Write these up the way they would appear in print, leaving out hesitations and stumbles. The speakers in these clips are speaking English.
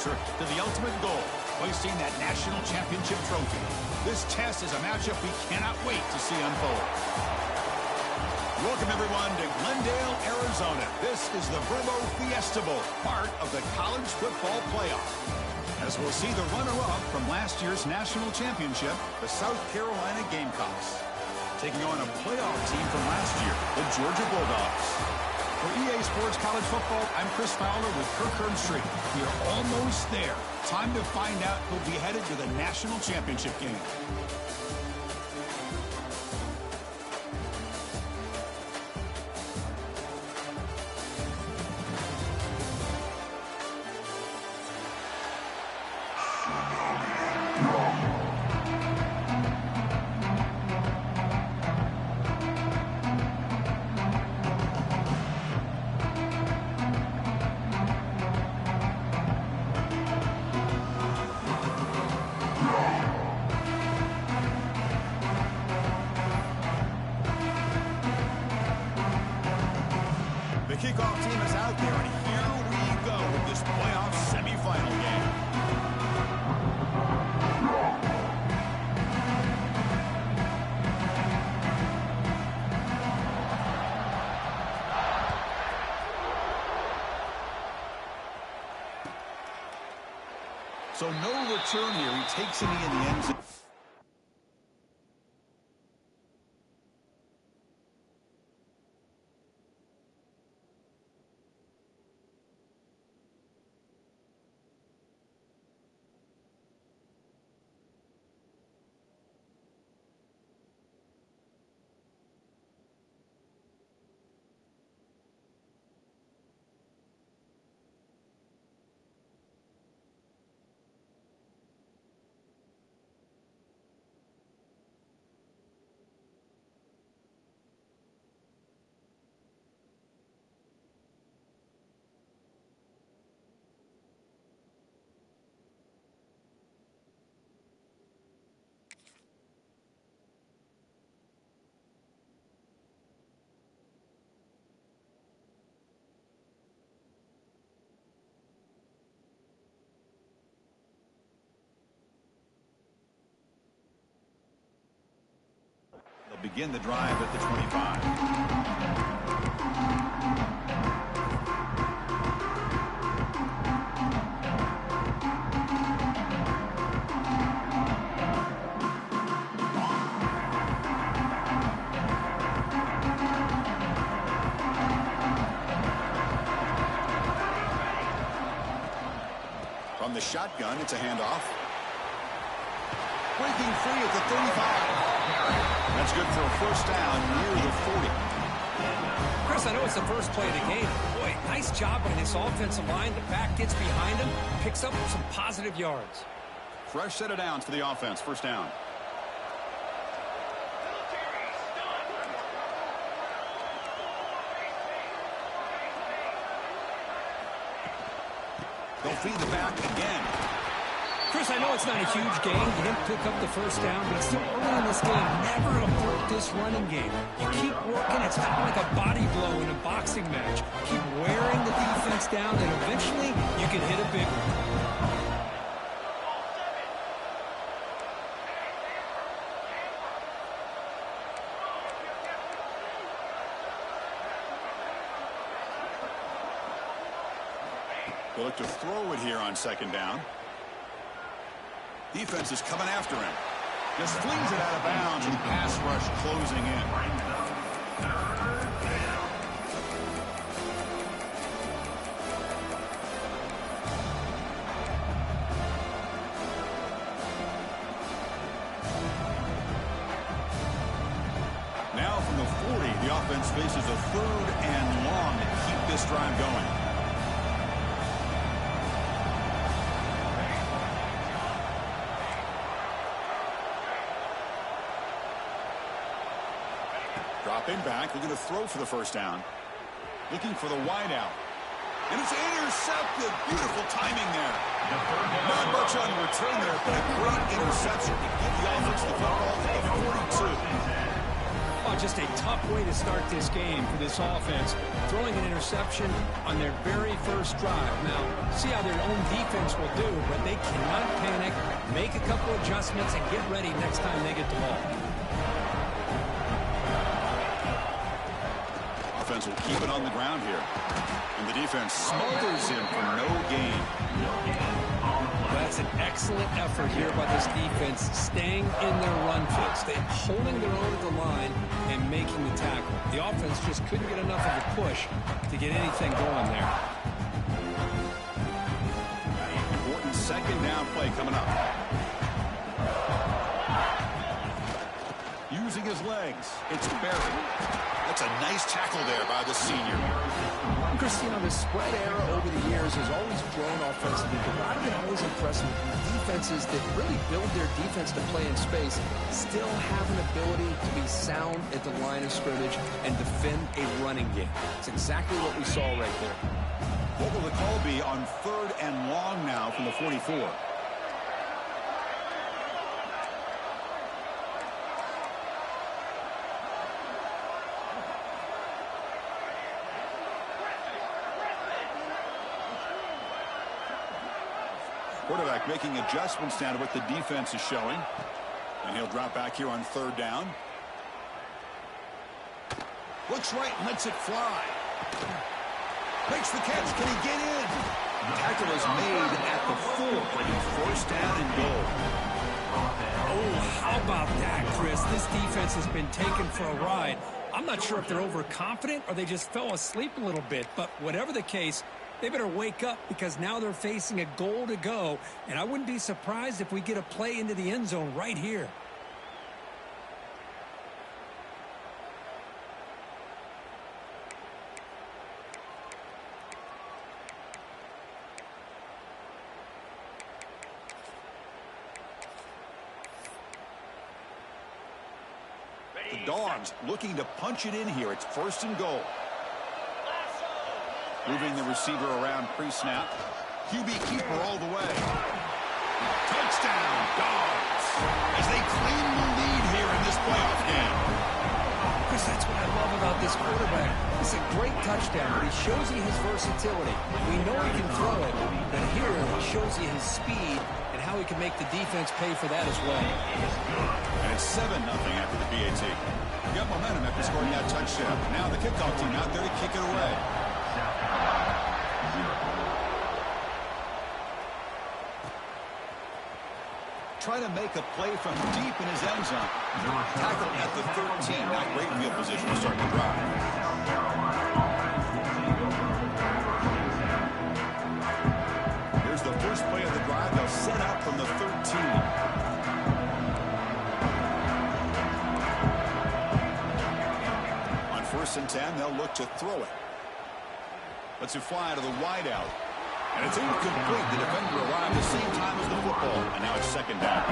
closer to the ultimate goal, hoisting that national championship trophy. This test is a matchup we cannot wait to see unfold. Welcome, everyone, to Glendale, Arizona. This is the Verbo Fiesta Bowl, part of the college football playoff. As we'll see the runner-up from last year's national championship, the South Carolina Gamecocks, taking on a playoff team from last year, the Georgia Bulldogs. For EA Sports College Football, I'm Chris Fowler with Kirk Herbstreit. We are almost there. Time to find out who'll be headed to the national championship game. The kickoff team is out there, and here we go with this playoff semifinal game. So no return here. He takes it in the end zone. They'll begin the drive at the 25. From the shotgun, it's a handoff. Breaking free at the 35. That's good for a first down near the 40. Chris, I know it's the first play of the game. Boy, nice job by this offensive line. The back gets behind him, picks up some positive yards. Fresh set of downs for the offense. First down. They'll feed the back again. Chris, I know it's not a huge game. You didn't pick up the first down, but it's still early in this game. Never abort this running game. You keep working. It's kind of like a body blow in a boxing match. Keep wearing the defense down, and eventually you can hit a big one. They'll look to throw it here on second down. Defense is coming after him. Just flings it out of bounds, and pass rush closing in. Now from the 40, the offense faces a third and long to keep this drive going. Dropping back, looking to throw for the first down. Looking for the wide out. And it's intercepted. Beautiful timing there. Not much on return there, but a great interception to give the offense the football at the 42. just a tough way to start this game for this offense, throwing an interception on their very first drive. Now, see how their own defense will do, but they cannot panic, make a couple adjustments, and get ready next time they get the ball. Offense will keep it on the ground here. And the defense smothers him for no gain. That's an excellent effort here by this defense, staying in their run fix. They're holding their own at the line and making the tackle. The offense just couldn't get enough of a push to get anything going there. Important second down play coming up. Using his legs, it's Berry. That's a nice tackle there by the senior. Chris, you know, the spread era over the years has always grown offensively, but I've been always impressed with defenses that really build their defense to play in space, still have an ability to be sound at the line of scrimmage and defend a running game. It's exactly what we saw right there. What will the call be on 3rd and long now from the 44? Quarterback making adjustments down to what the defense is showing. And he'll drop back here on 3rd down. Looks right and lets it fly. Makes the catch. Can he get in? Tackle is made at the 4. 1st down and goal. Oh, how about that, Chris? This defense has been taken for a ride. I'm not sure if they're overconfident or they just fell asleep a little bit, but whatever the case, they better wake up because now they're facing a goal to go, and I wouldn't be surprised if we get a play into the end zone right here. The Dogs looking to punch it in here. It's 1st and goal. Moving the receiver around pre-snap. QB keeper all the way. Touchdown, Dogs, as they claim the lead here in this playoff game. Chris, that's what I love about this quarterback. It's a great touchdown, but he shows you his versatility. We know he can throw it, but here he shows you his speed and how he can make the defense pay for that as well. And it's 7-0 after the PAT. Got momentum after scoring that touchdown. Now the kickoff team out there to kick it away. Trying to make a play from deep in his end zone. Tackle at the 13. Not great field position to start the drive. Here's the first play of the drive. They'll set out from the 13. On 1st and 10, they'll look to throw it. Lets it fly to the wideout. And it's incomplete. The defender arrived at the same time as the football. And now it's 2nd down.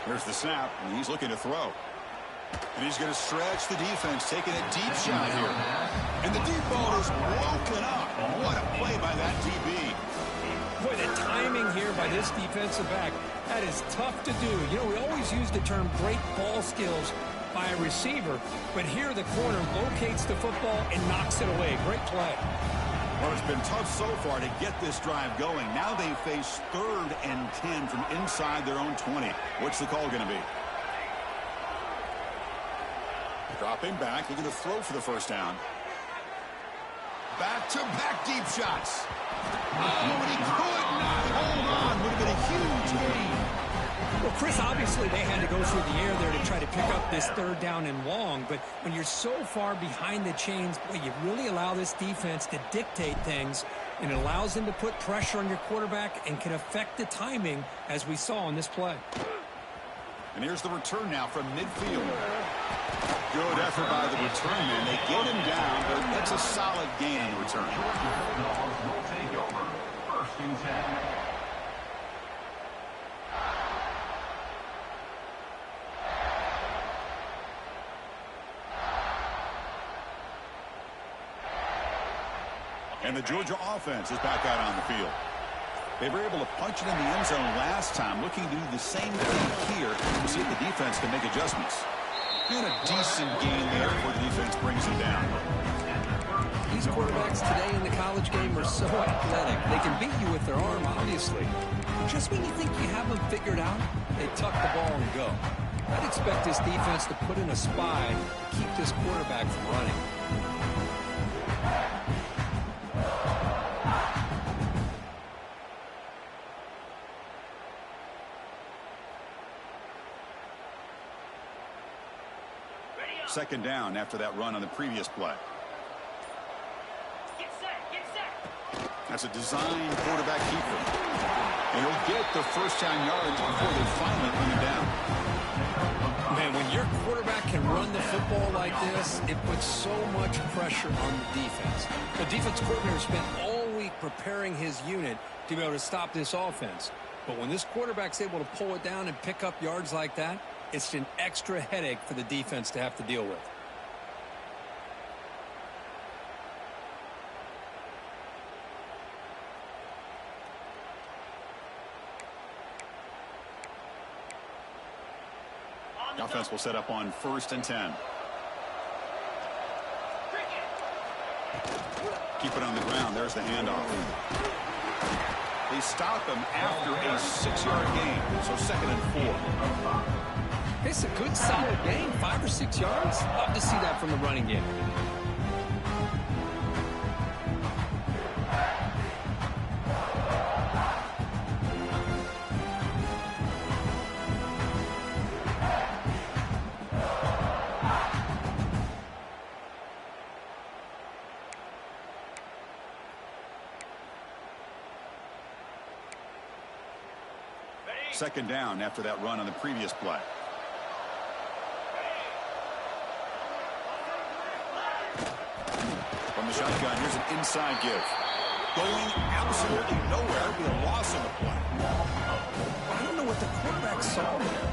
Here's the snap, and he's looking to throw. And he's going to stretch the defense, taking a deep shot here. And the deep ball is broken up. What a play by that DB. Boy, the timing here by this defensive back, that is tough to do. You know, we always use the term great ball skills by a receiver, but here the corner locates the football and knocks it away. Great play. Well, it's been tough so far to get this drive going. Now they face 3rd and 10 from inside their own 20. What's the call going to be? Dropping back, looking to throw for the 1st down. Back-to-back deep shots. Oh, and he could not hold on. Would have been a huge gain. Well, Chris, obviously they had to go through the air there to try to pick up this 3rd down and long, but when you're so far behind the chains, boy, you really allow this defense to dictate things, and it allows them to put pressure on your quarterback and can affect the timing, as we saw on this play. And here's the return now from midfield. Good effort by the return man. They get him down, but that's a solid gain on the return. And the Georgia offense is back out on the field. They were able to punch it in the end zone last time, looking to do the same thing here to see if the defense can make adjustments. And a decent gain there before the defense brings him down. These quarterbacks today in the college game are so athletic. They can beat you with their arm, obviously. Just when you think you have them figured out, they tuck the ball and go. I'd expect this defense to put in a spy to keep this quarterback from running. Second down after that run on the previous play. Get set. That's a design quarterback keeper. And he'll get the first down yards before they finally bring him down. Man, when your quarterback can run the football like this, it puts so much pressure on the defense. The defense coordinator spent all week preparing his unit to be able to stop this offense. But when this quarterback's able to pull it down and pick up yards like that, it's an extra headache for the defense to have to deal with. The offense will set up on 1st and 10. Keep it on the ground. There's the handoff. They stop him after a 6-yard gain, so 2nd and 4. It's a good, solid gain, 5 or 6 yards. Love to see that from the running game. Second down after that run on the previous play. From the shotgun, here's an inside give. Going absolutely nowhere. Be a loss on the play. I don't know what the quarterback saw there.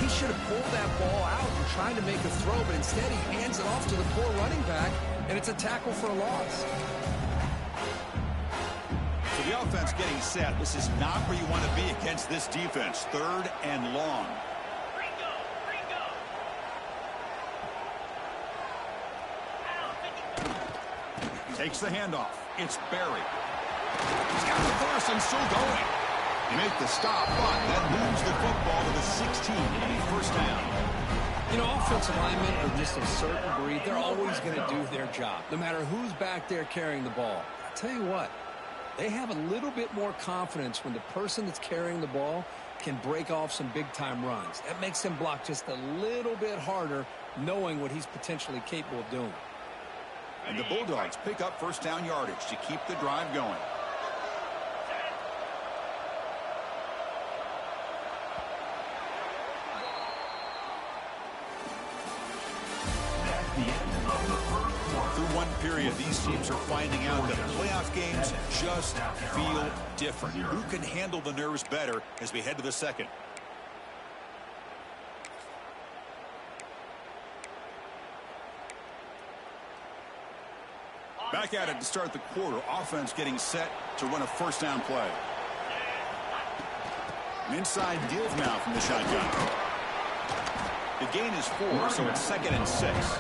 He should have pulled that ball out and tried to make a throw, but instead he hands it off to the poor running back, and it's a tackle for a loss. So the offense getting set. This is not where you want to be against this defense. 3rd and long. Takes the handoff. It's Barry. He's got the first and still going. They make the stop, but that moves the football to the 16 and a first down. You know, offensive linemen are just a certain breed. They're always going to do their job, no matter who's back there carrying the ball. I tell you what, they have a little bit more confidence when the person that's carrying the ball can break off some big-time runs. That makes him block just a little bit harder, knowing what he's potentially capable of doing. And the Bulldogs pick up first down yardage to keep the drive going. Through one period, these teams are finding out that playoff games just feel different. Who can handle the nerves better as we head to the second? Back at it to start the quarter. Offense getting set to run a first down play. An inside deal now from the shotgun. The gain is 4, so it's 2nd and 6.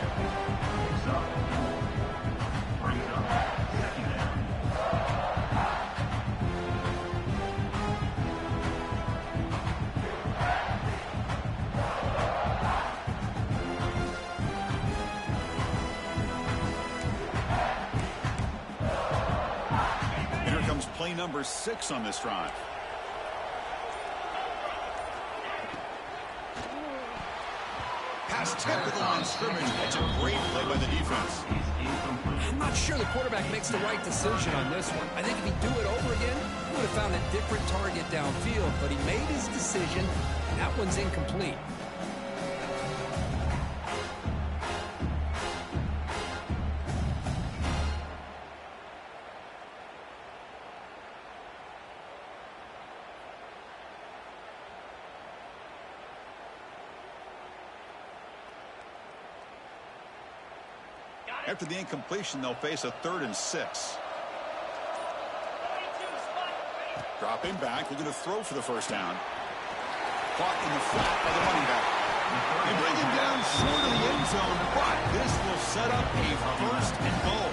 Play number 6 on this drive. Pass tip to the line of scrimmage. That's a great play by the defense. I'm not sure the quarterback makes the right decision on this one. I think if he'd do it over again, he would have found a different target downfield, but he made his decision, and that one's incomplete. After the incompletion, they'll face a 3rd and 6. Dropping back, looking to throw for the first down. Caught in the flat by the running back. They bring him down short of the end zone, but this will set up a first and goal.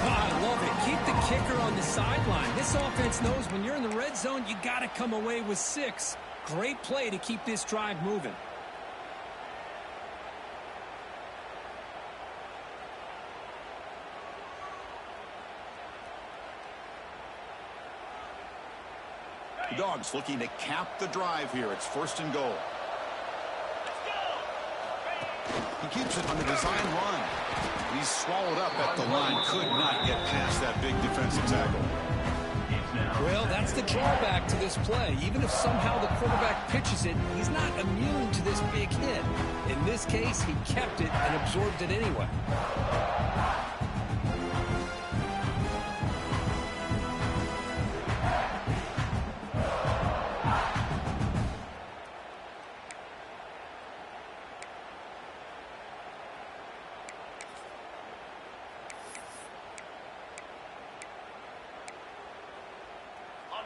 I love it. Keep the kicker on the sideline. This offense knows when you're in the red zone, you got to come away with 6. Great play to keep this drive moving. The Dogs looking to cap the drive here. It's first and goal. He keeps it on the design run. He's swallowed up at the line. Could not get past that big defensive tackle. Well, that's the drawback to this play. Even if somehow the quarterback pitches it, he's not immune to this big hit. In this case, he kept it and absorbed it anyway.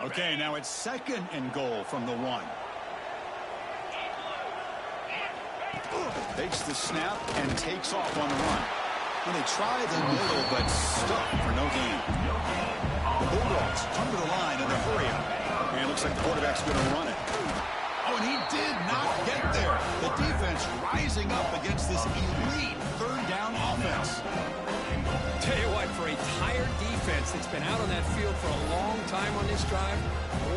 Okay, now it's second and goal from the 1. Takes the snap and takes off on the run. And they try the middle, but stuck for no gain. The Bulldogs come to the line in a hurry up. And it looks like the quarterback's going to run it. Oh, and he did not get there. The defense rising up against this elite third down offense. Tell you what, for a tired defense that's been out on that field for a long time on this drive,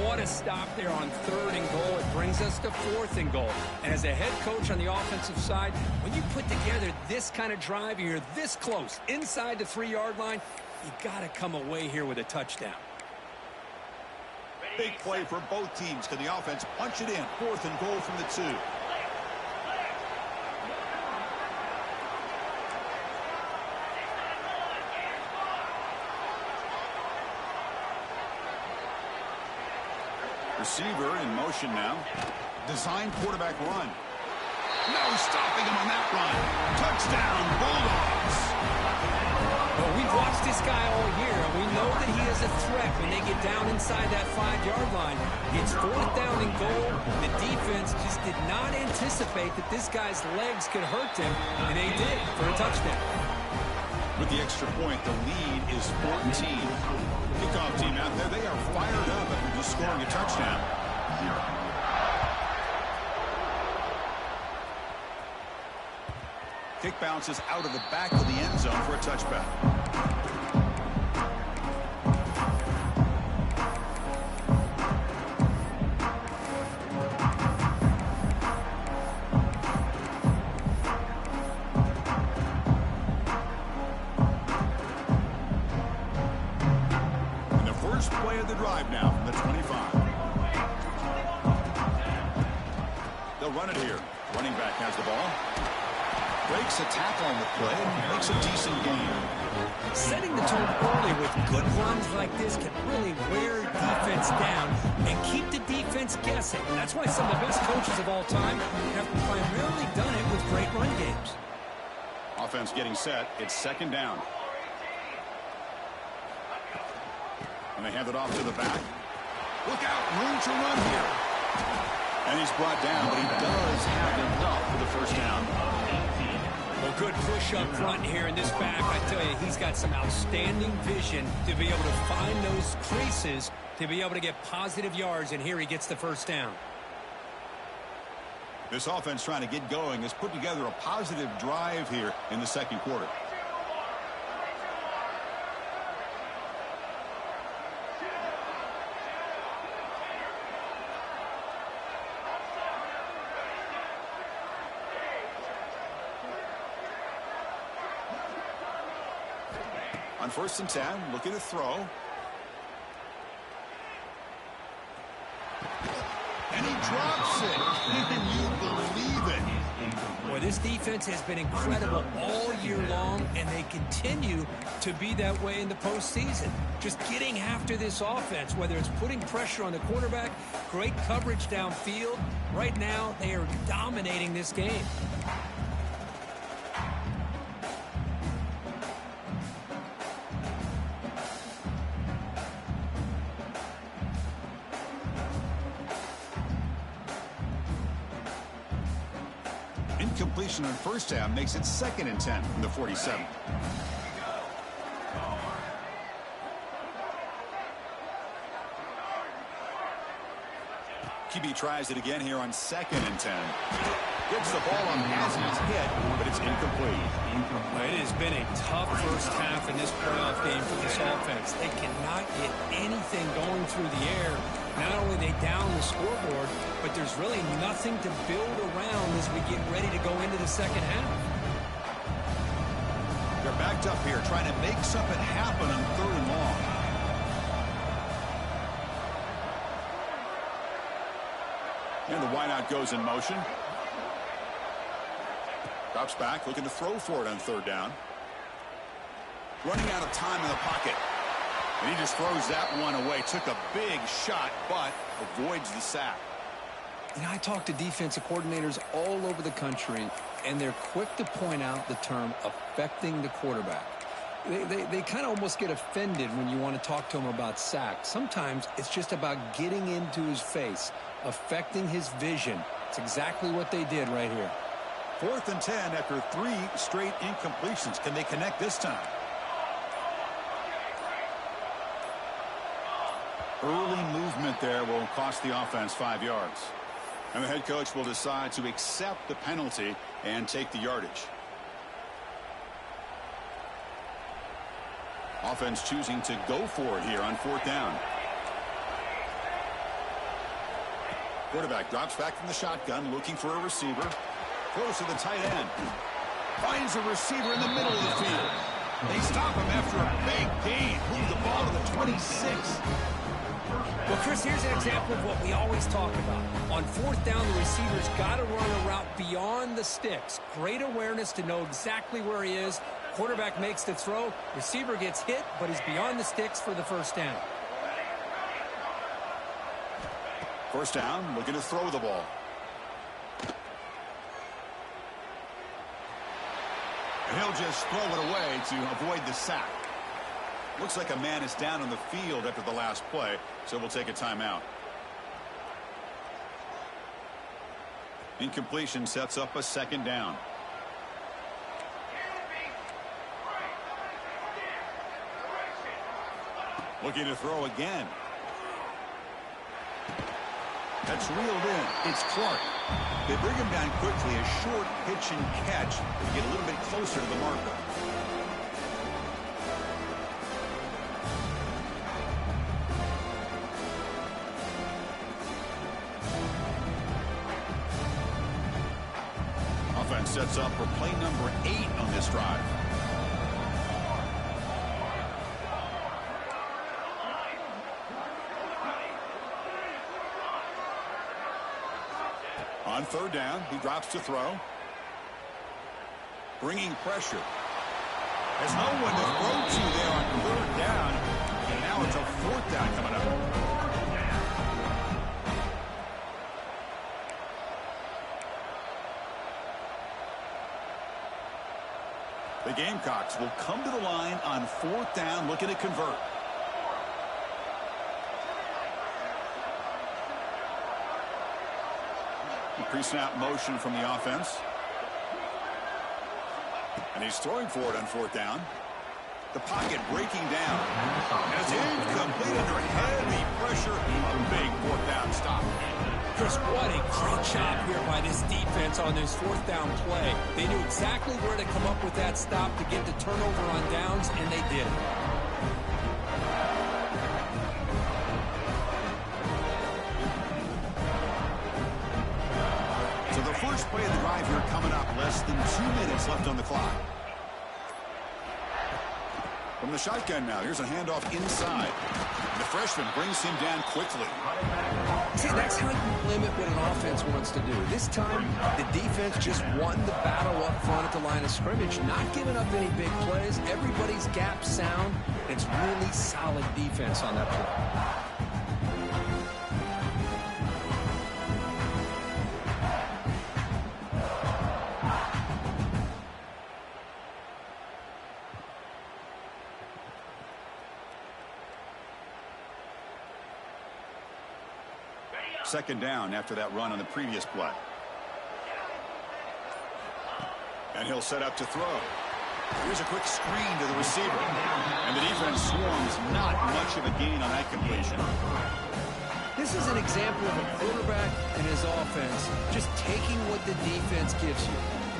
what a stop there on 3rd and goal. It brings us to 4th and goal. And as a head coach on the offensive side, when you put together this kind of drive, you're this close, inside the 3-yard line, you got to come away here with a touchdown. Big play for both teams. Can the offense punch it in? 4th and goal from the 2. Receiver in motion now. Design quarterback run. No stopping him on that run. Touchdown, Bulldogs. Well, we've watched this guy all year, and we know that he is a threat when they get down inside that 5-yard line. It's 4th down and goal. The defense just did not anticipate that this guy's legs could hurt him, and they did for a touchdown. With the extra point, the lead is 14. Kickoff team out there, they are fired up after just scoring a touchdown. Kick bounces out of the back of the end zone for a touchback. Play of the drive now from the 25. They'll run it here. Running back has the ball. Breaks a tackle on the play and makes a decent gain. Setting the tone early with good runs like this can really wear defense down and keep the defense guessing. That's why some of the best coaches of all time have primarily done it with great run games. Offense getting set. It's 2nd down. And they hand it off to the back. Look out, room to run here. And he's brought down, but he does have enough for the first down. Well, good push up front here in this back. I tell you, he's got some outstanding vision to be able to find those creases, to be able to get positive yards, and here he gets the first down. This offense trying to get going has put together a positive drive here in the 2nd quarter. On 1st and 10, looking to throw. And he drops it. Can you believe it? Boy, this defense has been incredible all year long, and they continue to be that way in the postseason. Just getting after this offense, whether it's putting pressure on the quarterback, great coverage downfield. Right now, they are dominating this game. incompletion on first down makes it 2nd and 10 from the 47. QB tries it again here on 2nd and 10. Gets the ball on as it's hit, but it's incomplete. It has been a tough first half in this playoff game for this offense. They cannot get anything going through the air. Not only they down the scoreboard, but there's really nothing to build around as we get ready to go into the second half. They're backed up here trying to make something happen on 3rd and long. And the wideout goes in motion. Drops back, looking to throw for it on 3rd down. Running out of time in the pocket. And he just throws that one away. Took a big shot, but avoids the sack. You know, I talk to defensive coordinators all over the country, and they're quick to point out the term affecting the quarterback. They kind of almost get offended when you want to talk to them about sacks. Sometimes it's just about getting into his face, affecting his vision. It's exactly what they did right here. 4th and 10 after 3 straight incompletions. Can they connect this time? Early movement there will cost the offense 5 yards. And the head coach will decide to accept the penalty and take the yardage. Offense choosing to go for it here on 4th down. Quarterback drops back from the shotgun, looking for a receiver. Close to the tight end. Finds a receiver in the middle of the field. They stop him after a big gain. Move the ball to the 26. Well, Chris, here's an example of what we always talk about. On 4th down, the receiver's got to run a route beyond the sticks. Great awareness to know exactly where he is. Quarterback makes the throw. Receiver gets hit, but he's beyond the sticks for the first down. 1st down, looking to throw the ball. And he'll just throw it away to avoid the sack. Looks like a man is down on the field after the last play, so we'll take a timeout. Incompletion sets up a 2nd down. Looking to throw again. That's reeled in. It's Clark. They bring him down quickly. A short pitch and catch to get a little bit closer to the marker. Offense sets up for play number 8 on this drive. On 3rd down, he drops to throw. Bringing pressure. There's no one to throw to there on 3rd down. And now it's a 4th down coming up. The Gamecocks will come to the line on 4th down, looking to convert. Pre-snap motion from the offense. And he's throwing for it on 4th down. The pocket breaking down. And it's incomplete under heavy pressure. A big 4th down stop. Chris, what a great job here by this defense on this 4th down play. They knew exactly where to come up with that stop to get the turnover on downs, and they did it. So the first play of the drive here coming up. Less than 2 minutes left on the clock. From the shotgun now, here's a handoff inside. The freshman brings him down quickly. See, that's how you limit what an offense wants to do. This time, the defense just won the battle up front at the line of scrimmage, not giving up any big plays. Everybody's gap sound. It's really solid defense on that play. Second down after that run on the previous play. And he'll set up to throw. Here's a quick screen to the receiver. And the defense swarms not much of a gain on that completion. This is an example of a quarterback and his offense just taking what the defense gives you.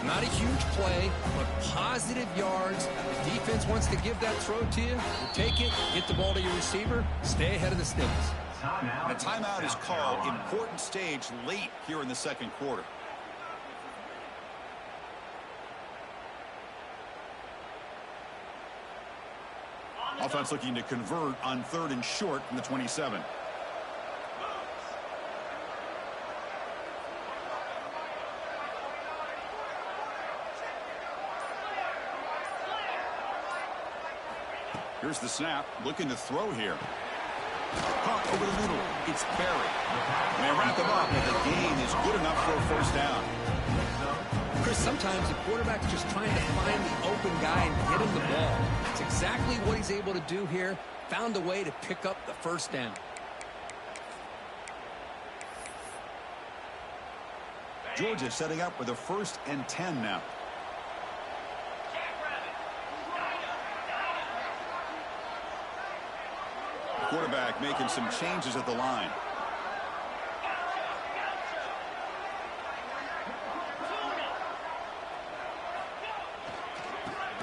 Not a huge play, but positive yards. The defense wants to give that throw to you. You take it, get the ball to your receiver, stay ahead of the sticks. A timeout is called. Important stage late here in the second quarter. Offense looking to convert on 3rd and short from the 27. Here's the snap, looking to throw here. Caught over the middle. It's Barry. And they wrap him up, and the gain is good enough for a first down. Chris, sometimes the quarterback's just trying to find the open guy and get him the ball. It's exactly what he's able to do here. Found a way to pick up the first down. Georgia setting up with a 1st and 10 now. Quarterback making some changes at the line.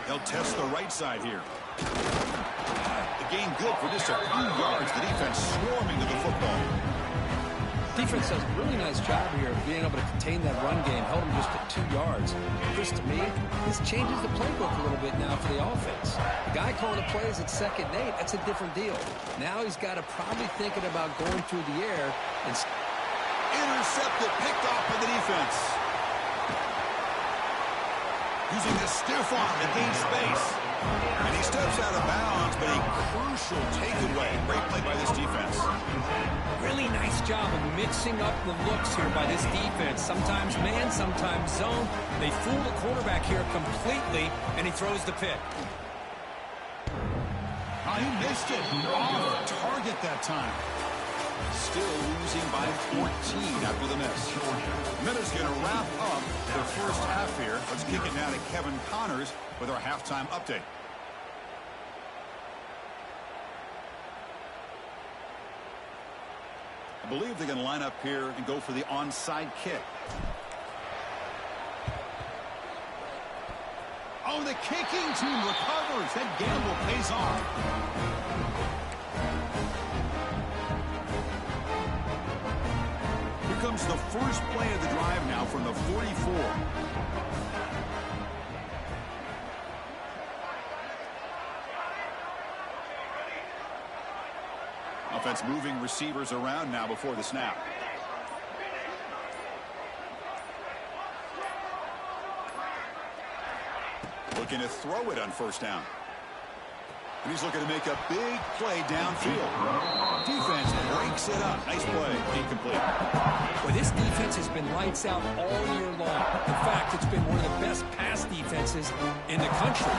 They'll test the right side here. The gain good for just a few yards. The defense swarming to the football. Defense does a really nice job here of being able to contain that run game. Held him just to 2 yards. Chris, to me, this changes the playbook a little bit now for the offense. The guy calling the plays at 2nd and 8, that's a different deal. Now he's got to probably thinking about going through the air. And intercepted, picked off by the defense. Using the stiff arm to gain space. And he steps out of bounds, but a crucial takeaway. Great play by this defense. Really nice job of mixing up the looks here by this defense. Sometimes man, sometimes zone. They fool the quarterback here completely, and he throws the pick. Oh, he missed it. Off target that time. Still losing by 14 after the miss. Minutes going to wrap up their first half here. Let's kick it now to Kevin Connors with our halftime update. I believe they're going to line up here and go for the onside kick. Oh, the kicking team recovers. That gamble pays off. Here comes the first play of the drive now from the 44. Offense moving receivers around now before the snap. Looking to throw it on 1st down. And he's looking to make a big play downfield. Defense breaks it up. Nice play. Incomplete. Well, this defense has been lights out all year long. In fact, it's been one of the best pass defenses in the country.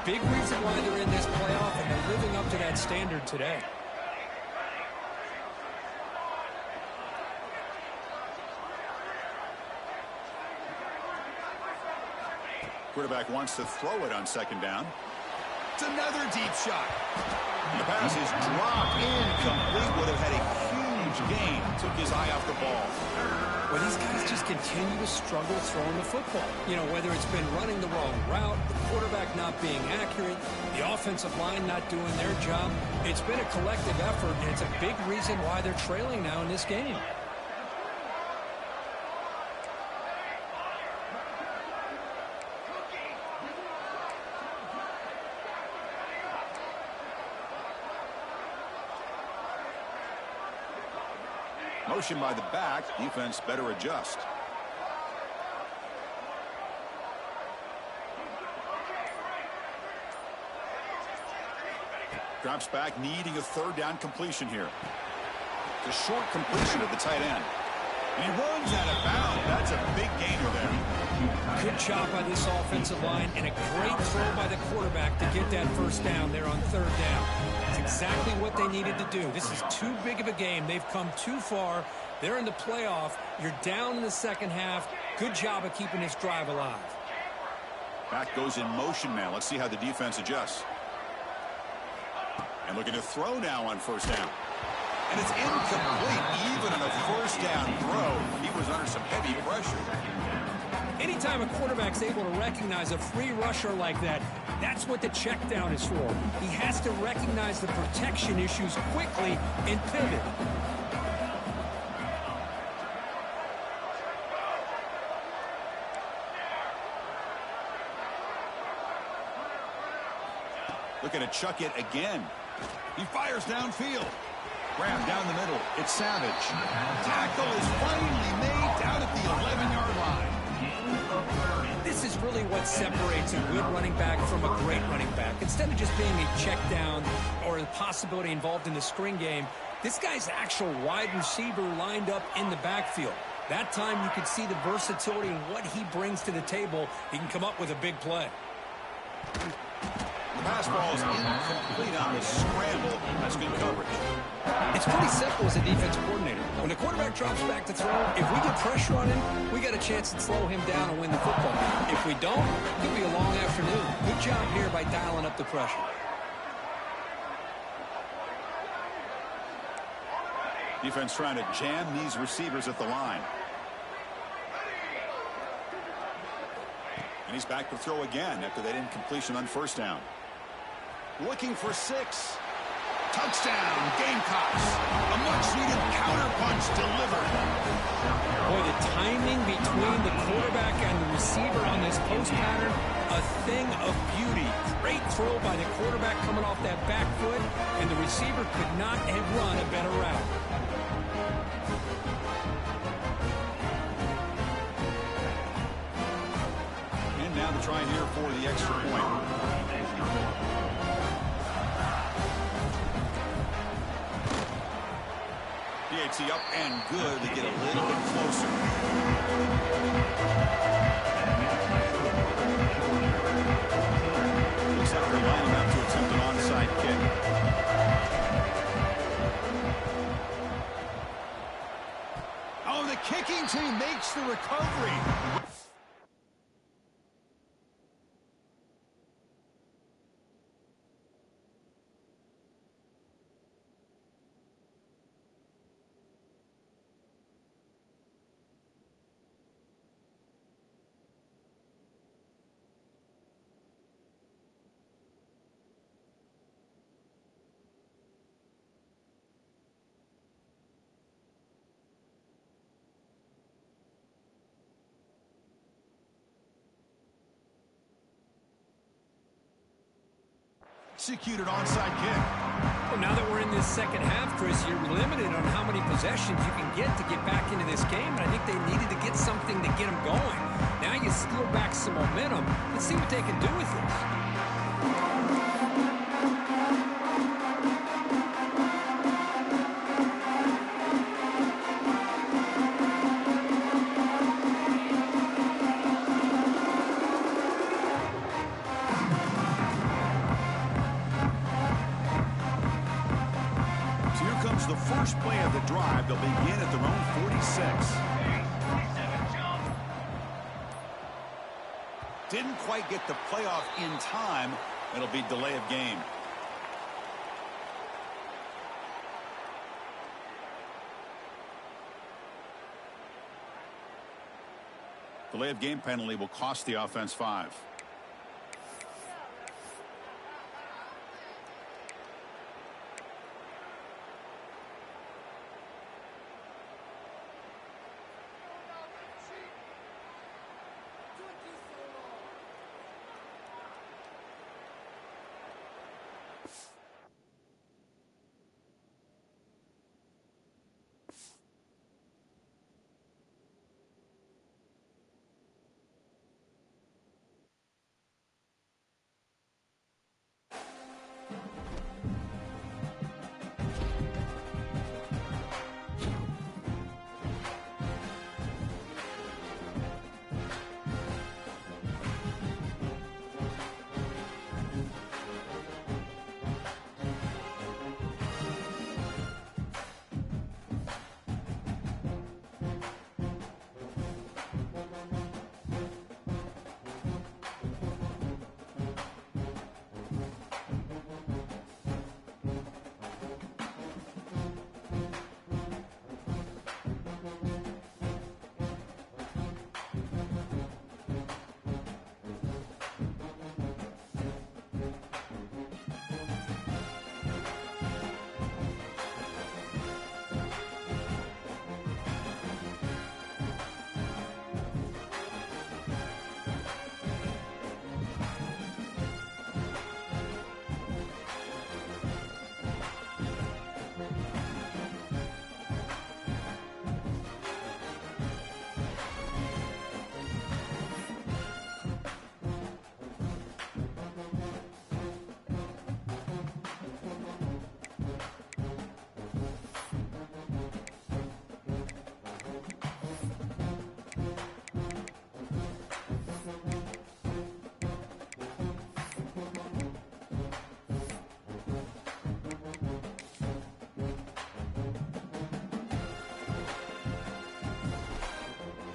Big reason why they're in this playoff, and they're living up to that standard today. Quarterback wants to throw it on 2nd down. It's another deep shot. The pass is dropped incomplete. Would have had a huge gain. Took his eye off the ball. Well, these guys just continue to struggle throwing the football. You know, whether it's been running the wrong route, the quarterback not being accurate, the offensive line not doing their job. It's been a collective effort, and it's a big reason why they're trailing now in this game. Motion by the back. Defense better adjust. Drops back, needing a 3rd down completion here. The short completion of the tight end. And he runs out of bounds. That's a big gainer there. Good job by this offensive line, and a great throw by the quarterback to get that 1st down there on 3rd down. It's exactly what they needed to do. This is too big of a game. They've come too far. They're in the playoff. You're down in the second half. Good job of keeping this drive alive. Back goes in motion now. Let's see how the defense adjusts. And looking to throw now on first down. And it's incomplete. Even on a first down throw, he was under some heavy pressure. Anytime a quarterback's able to recognize a free rusher like that, that's what the check down is for. He has to recognize the protection issues quickly and pivot. Looking to chuck it again. He fires downfield. Grab down the middle. It's Savage. Tackle is finally made down at the 11-yard line. This is really what separates a good running back from a great running back. Instead of just being a check down or the possibility involved in the screen game, this guy's actual wide receiver lined up in the backfield. That time you could see the versatility and what he brings to the table. He can come up with a big play. The pass ball is incomplete on the scramble. That's good coverage. It's pretty simple as a defense coordinator. When the quarterback drops back to throw, if we get pressure on him, we got a chance to slow him down and win the football game. If we don't, it could be a long afternoon. Good job here by dialing up the pressure. Defense trying to jam these receivers at the line. And he's back to throw again after that incompletion on first down. Looking for 6. Touchdown, Gamecocks. A much-needed counterpunch delivered. Boy, the timing between the quarterback and the receiver on this post pattern, a thing of beauty. Great throw by the quarterback coming off that back foot, and the receiver could not have run a better route. And now the try here for the extra point. DHC up and good to get a little bit closer. Looks like they're lining up to attempt an onside kick. Oh, the kicking team makes the recovery. Executed onside kick. Well, now that we're in this second half, Chris, you're limited on how many possessions you can get to get back into this game, and I think they needed to get something to get them going. Now you steal back some momentum. Let's see what they can do with this. The first play of the drive. They'll begin at their own 46. Didn't quite get the playoff in time. It'll be delay of game. Delay of game penalty will cost the offense 5.